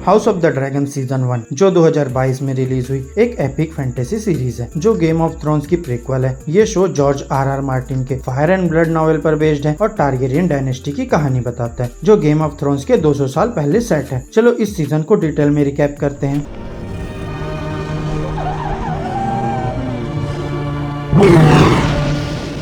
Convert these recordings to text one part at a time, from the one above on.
House of the dragon season 1 जो 2022 में release हुई एक एपिक फैंटेसी सीरीज है जो गेम ऑफ थ्रोन्स की प्रीक्वल है। ये शो जॉर्ज आर मार्टिन के फायर एंड ब्लड नॉवेल पर बेस्ड है और टारगेरियन डायनेस्टी की कहानी बताता है जो गेम ऑफ थ्रोन्स के 200 साल पहले सेट है। चलो इस सीजन को डिटेल में रिकैप करते हैं।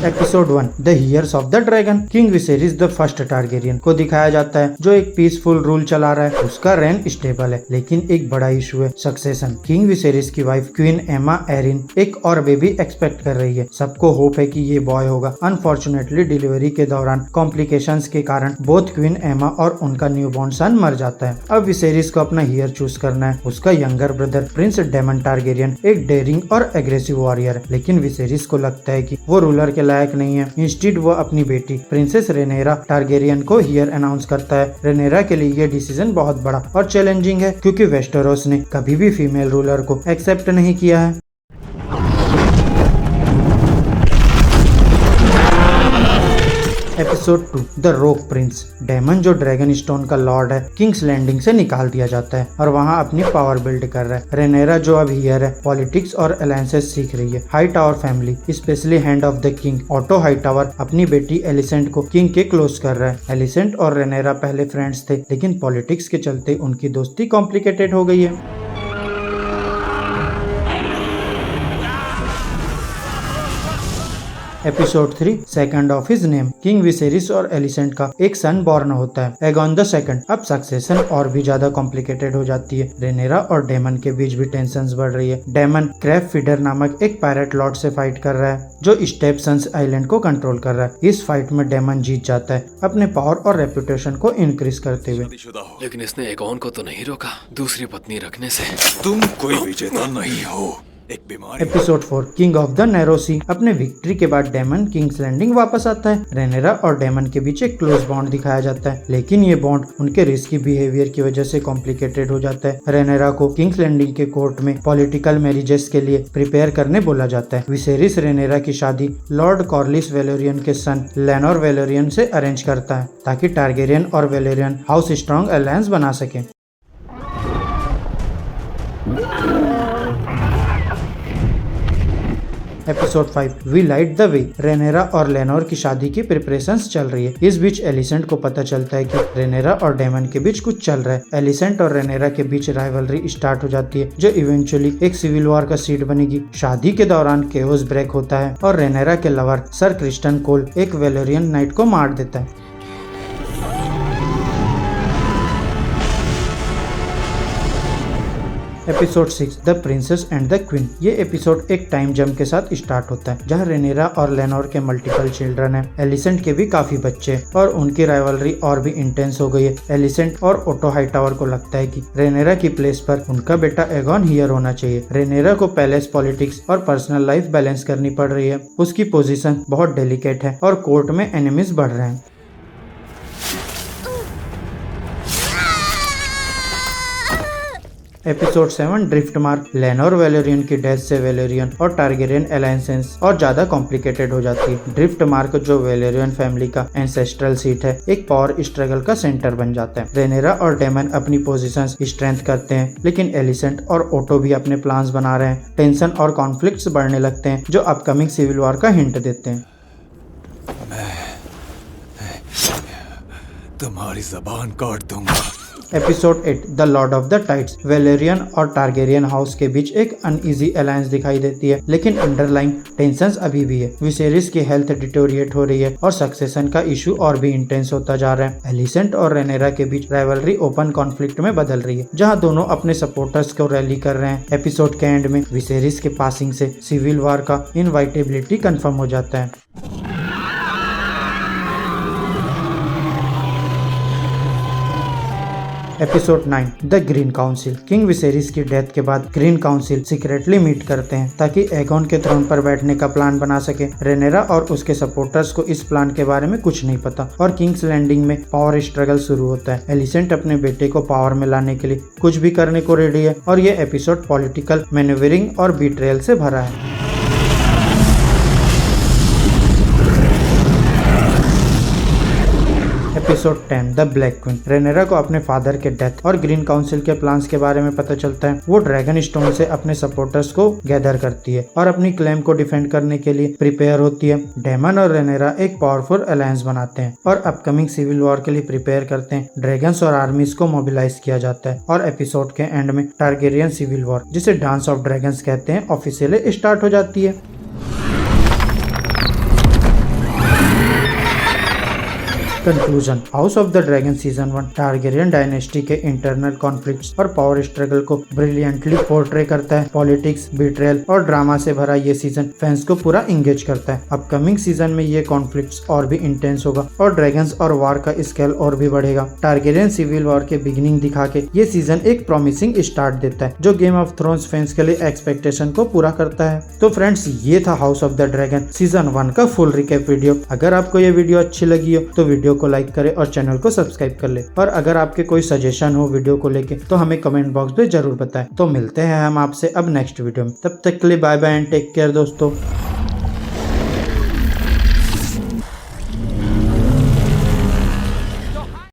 Episode 1 the here's of the dragon. King Viserys the first Targaryen को दिखाया जाता है जो एक पीसफुल रूल चला रहा है। उसका रेन स्टेबल है लेकिन एक बड़ा इशू है सक्सेशन। किंग विसेरिस की वाइफ क्वीन एमा एरिन एक और बेबी एक्सपेक्ट कर रही है। सबको होप है कि ये बॉय होगा। अनफॉर्चुनेटली डिलीवरी के दौरान कॉम्प्लिकेशंस के कारण बोथ क्वीन एमा और उनका न्यूबॉर्न सन मर जाता है। अब विसेरिस को अपना हीयर चूज करना है। उसका younger brother prince Daemon Targaryen एक डेयरिंग और एग्रेसिव वॉरियर है लेकिन विसेरिस को लगता है कि वो रूलर के लायक नहीं है। इंस्टेड वो अपनी बेटी प्रिंसेस रेनेरा टारगेरियन को हियर अनाउंस करता है। रेनेरा के लिए ये डिसीजन बहुत बड़ा और चैलेंजिंग है क्योंकि वेस्टेरोस ने कभी भी फीमेल रूलर को एक्सेप्ट नहीं किया है। एपिसोड 2 द रोक प्रिंस। डेमन जो ड्रैगन स्टोन का लॉर्ड है किंग्स लैंडिंग से निकाल दिया जाता है और वहाँ अपनी पावर बिल्ड कर रहा है। रेनेरा जो अब हियर है पॉलिटिक्स और अलायंसेस सीख रही है। High tower family specially hand of the king auto high tower अपनी बेटी एलिसेंट को किंग के क्लोज कर रहा है। एलिसेंट और रेनेरा पहले फ्रेंड्स थे लेकिन पॉलिटिक्स के चलते उनकी दोस्ती कॉम्प्लिकेटेड हो गई है। Episode 3 second of his name. King Viserys और एलिसेंट का एक सन बॉर्न होता है एगॉन द सेकंड। अब सक्सेशन और भी ज्यादा कॉम्प्लिकेटेड हो जाती है। रेनेरा और डेमन के बीच भी टेंशंस बढ़ रही है। डेमन क्रैब फीडर नामक एक पायरेट लॉर्ड से फाइट कर रहा है जो स्टेप सन्स आइलैंड को कंट्रोल कर रहा है। इस फाइट में डेमन जीत जाता है अपने पावर और रेपुटेशन को इंक्रीज करते हुए। लेकिन इसने एगॉन को तो नहीं रोका दूसरी पत्नी रखने से। तुम कोई विजेता नहीं हो, एक बीमारी। Episode 4 king of the Narrow Sea. अपने विक्ट्री के बाद डेमन किंग्स लैंडिंग वापस आता है। रेनेरा और डेमन के बीच एक क्लोज बॉन्ड दिखाया जाता है लेकिन ये बॉन्ड उनके रिस्की बिहेवियर की वजह से कॉम्प्लिकेटेड हो जाता है। रेनेरा को किंग्स लैंडिंग के कोर्ट में पॉलिटिकल मैरिजेस के लिए प्रिपेयर करने बोला जाता है। विसेरिस रेनेरा की शादी लॉर्ड कॉर्लिस वेलोरियन के सन लेनोर वेलोरियन से अरेंज करता है ताकि टारगेरियन और वेलोरियन हाउस स्ट्रॉन्ग अलायंस बना सके। Episode 5 we light the way. Rhaenyra और लेनोर की शादी की प्रिपरेशंस चल रही है। इस बीच एलिसेंट को पता चलता है कि रेनेरा और डेमन के बीच कुछ चल रहा है। एलिसेंट और रेनेरा के बीच राइवलरी स्टार्ट हो जाती है जो इवेंचुअली एक सिविल वॉर का सीड बनेगी। शादी के दौरान केओस ब्रेक होता है और रेनेरा के लवर सर क्रिस्टन कोल एक वेलोरियन नाइट को मार देता है। Episode 6 the princess and the queen. ये एपिसोड एक टाइम जंप के साथ स्टार्ट होता है जहाँ रेनेरा और लेनोर के मल्टीपल चिल्ड्रन है। एलिसेंट के भी काफी बच्चे और उनकी राइवलरी और भी इंटेंस हो गई है। एलिसेंट और ओटो हाई टावर को लगता है कि रेनेरा की प्लेस पर उनका बेटा एगॉन हियर होना चाहिए। रेनेरा को पैलेस पॉलिटिक्स और पर्सनल लाइफ बैलेंस करनी पड़ रही है। उसकी पोजीशन बहुत डेलिकेट है और कोर्ट में एनिमीज बढ़ रहे हैं। Episode 7 Driftmark. Laenor Velaryon की डेथ से वेलोरियन और टारगेरियन अलायंसेस और ज्यादा कॉम्प्लिकेटेड हो जाती है। ड्रिफ्ट मार्क जो वेलोरियन फैमिली का एंसेस्ट्रल सीट है एक पावर स्ट्रगल का सेंटर बन जाता है। रेनेरा और डेमन अपनी पोजीशंस स्ट्रेंथ करते हैं लेकिन एलिसेंट और ओटो भी अपने प्लान्स बना रहे हैं। टेंशन और कॉन्फ्लिक्ट्स बढ़ने लगते हैं जो अपकमिंग सिविल वॉर का हिंट देते हैं। तुम्हारी जबान काट दूंगा। Episode 8 the Lord of the tides. Valerian और टारगेरियन हाउस के बीच एक अनईजी अलायंस दिखाई देती है लेकिन अंडरलाइन टेंशंस अभी भी है। विसेरिस की हेल्थ डिटोरिएट हो रही है और सक्सेशन का इशू और भी इंटेंस होता जा रहा है। एलिसेंट और रेनेरा के बीच राइवलरी ओपन कॉन्फ्लिक्ट में बदल रही है जहां दोनों अपने सपोर्टर्स को रैली कर रहे हैं। एपिसोड के एंड में विसेरिस के पासिंग से सिविल वॉर का इनवाइटेबिलिटी कंफर्म हो जाता है। Episode 9 the green council. King Viserys की डेथ के बाद ग्रीन काउंसिल सीक्रेटली मीट करते हैं ताकि एगॉन के थ्रोन पर बैठने का प्लान बना सके। रेनेरा और उसके सपोर्टर्स को इस प्लान के बारे में कुछ नहीं पता और किंग्स लैंडिंग में पावर स्ट्रगल शुरू होता है। एलिसेंट अपने बेटे को पावर में लाने के लिए कुछ भी करने को रेडी है और ये एपिसोड पॉलिटिकल मैन्यूवरिंग और बीट्रेयल से भरा है। Episode 10 the black queen. Rhaenyra को अपने फादर के डेथ और ग्रीन काउंसिल के प्लान्स के बारे में पता चलता है। वो ड्रैगन स्टोन से अपने सपोर्टर्स को गैदर करती है और अपनी क्लेम को डिफेंड करने के लिए प्रिपेयर होती है। डेमन और रेनेरा एक पावरफुल अलायंस बनाते हैं और अपकमिंग सिविल वॉर के लिए प्रिपेयर करते हैं। ड्रैगन्स और आर्मीज को मोबिलाइज किया जाता है और एपिसोड के एंड में टारगेरियन सिविल वॉर, जिसे डांस ऑफ ड्रैगन्स कहते हैं, ऑफिशियली स्टार्ट हो जाती है। Conclusion. House of the dragon season 1 Targaryen dynasty के इंटरनल कॉन्फ्लिक्ट्स और पावर स्ट्रगल को ब्रिलियंटली पोर्ट्रे करता है। पॉलिटिक्स, बिट्रेयल और ड्रामा से भरा ये सीजन फैंस को पूरा इंगेज करता है। अपकमिंग सीजन में ये कॉन्फ्लिक्ट्स और भी इंटेंस होगा और ड्रैगन्स और वॉर का स्केल और भी बढ़ेगा। टारगेरियन सिविल वॉर के बिगिनिंग दिखा के ये सीजन एक प्रॉमिसिंग स्टार्ट देता है, जो गेम ऑफ थ्रोन्स फैंस के लिए एक्सपेक्टेशन को पूरा करता है। तो फ्रेंड्स, ये था house of the dragon season 1 का फुल रिकैप वीडियो। अगर आपको ये वीडियो अच्छी लगी हो तो वीडियो को लाइक करें और चैनल को सब्सक्राइब कर ले। और अगर आपके कोई सजेशन हो वीडियो को लेके तो हमें कमेंट बॉक्स में जरूर बताएं। तो मिलते हैं हम आपसे अब नेक्स्ट वीडियो में। तब तक के लिए bye bye and take care दोस्तों।